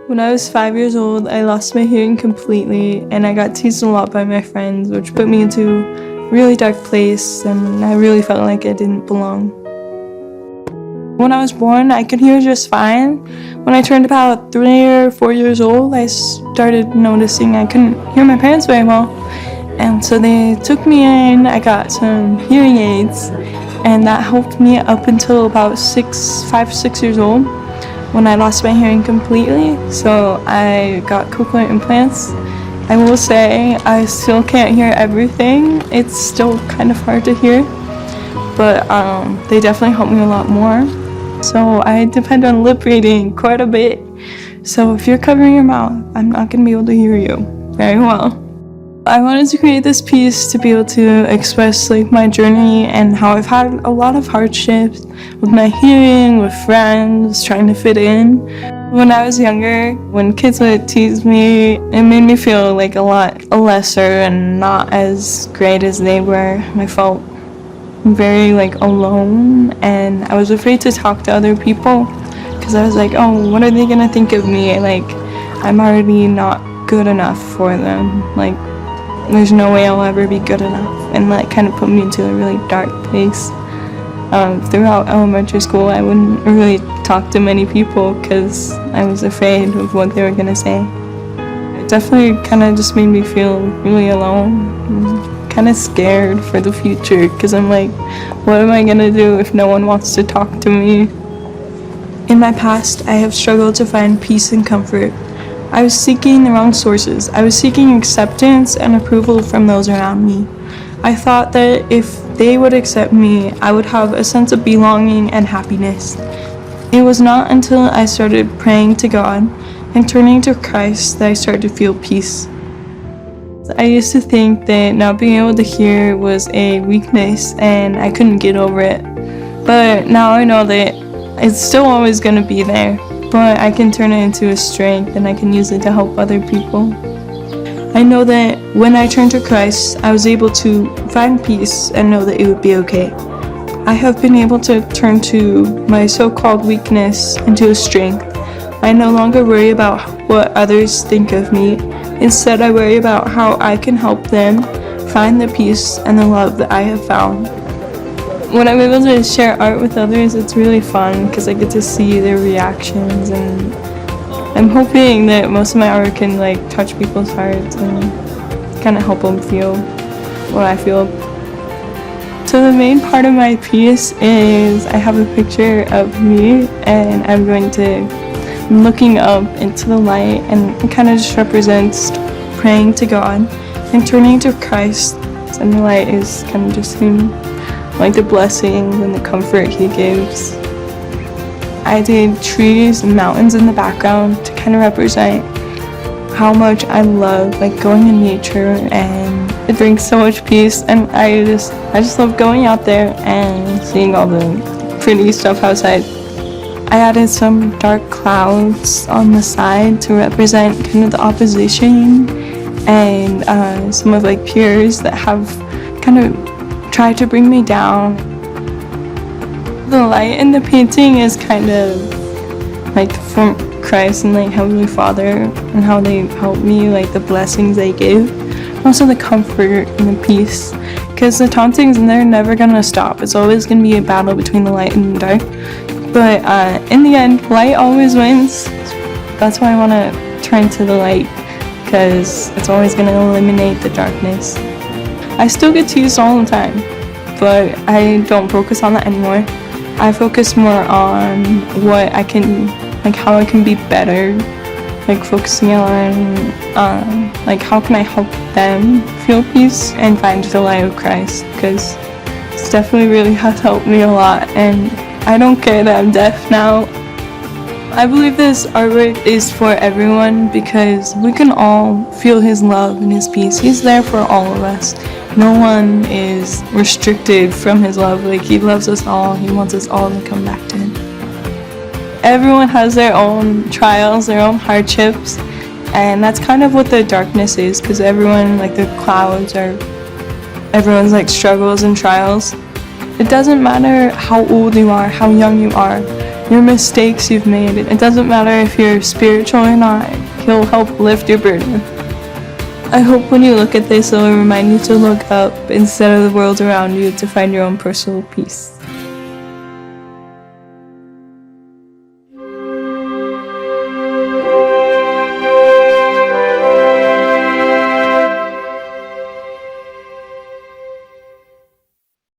When I was 5 years old, I lost my hearing completely, and I got teased a lot by my friends, which put me into a really dark place, and I really felt like I didn't belong. When I was born, I could hear just fine. When I turned about 3 or 4 years old, I started noticing I couldn't hear my parents very well. And so they took me in, I got some hearing aids, and that helped me up until about 5, 6 years old, when I lost my hearing completely. So I got cochlear implants. I will say I still can't hear everything. It's still kind of hard to hear, but they definitely helped me a lot more. So I depend on lip reading quite a bit. So if you're covering your mouth, I'm not going to be able to hear you very well. I wanted to create this piece to be able to express my journey and how I've had a lot of hardships with my hearing, with friends, trying to fit in. When I was younger, when kids would tease me, it made me feel like a lot lesser and not as great as they were. I felt very alone, and I was afraid to talk to other people because I was like, oh, what are they gonna think of me? I'm already not good enough for them. There's no way I'll ever be good enough, and that kind of put me into a really dark place. Throughout elementary school, I wouldn't really talk to many people because I was afraid of what they were gonna say. It definitely kind of just made me feel really alone, kind of scared for the future, because I'm like, what am I gonna do if no one wants to talk to me? In my past, I have struggled to find peace and comfort. I was seeking the wrong sources. I was seeking acceptance and approval from those around me. I thought that if they would accept me, I would have a sense of belonging and happiness. It was not until I started praying to God and turning to Christ that I started to feel peace. I used to think that not being able to hear was a weakness and I couldn't get over it. But now I know that it's still always going to be there, but I can turn it into a strength and I can use it to help other people. I know that when I turned to Christ, I was able to find peace and know that it would be okay. I have been able to turn to my so-called weakness into a strength. I no longer worry about what others think of me. Instead, I worry about how I can help them find the peace and the love that I have found. When I'm able to share art with others, it's really fun because I get to see their reactions, and I'm hoping that most of my art can touch people's hearts and kind of help them feel what I feel. So the main part of my piece is I have a picture of me, and I'm looking up into the light, and it kind of just represents praying to God and turning to Christ, and the light is kind of just Him, the blessings and the comfort He gives. I did trees and mountains in the background to kind of represent how much I love going in nature, and it brings so much peace, and I just love going out there and seeing all the pretty stuff outside. I added some dark clouds on the side to represent kind of the opposition, and some of peers that have kind of tried to bring me down. The light in the painting is kind of from Christ and Heavenly Father, and how they help me, the blessings they give, also the comfort and the peace, because the tauntings, they're never gonna stop. It's always gonna be a battle between the light and the dark. But in the end, light always wins. That's why I want to turn to the light, because it's always going to eliminate the darkness. I still get teased all the time, but I don't focus on that anymore. I focus more on what I can, how I can be better, focusing on how can I help them feel peace and find the light of Christ, because it's definitely really has helped me a lot, and I don't care that I'm deaf now. I believe this artwork is for everyone because we can all feel His love and His peace. He's there for all of us. No one is restricted from His love. He loves us all. He wants us all to come back to Him. Everyone has their own trials, their own hardships, and that's kind of what the darkness is, because everyone, the clouds are everyone's struggles and trials. It doesn't matter how old you are, how young you are. your mistakes you've made. It doesn't matter if you're spiritual or not. He'll help lift your burden. I hope when you look at this, it will remind you to look up instead of the world around you to find your own personal peace.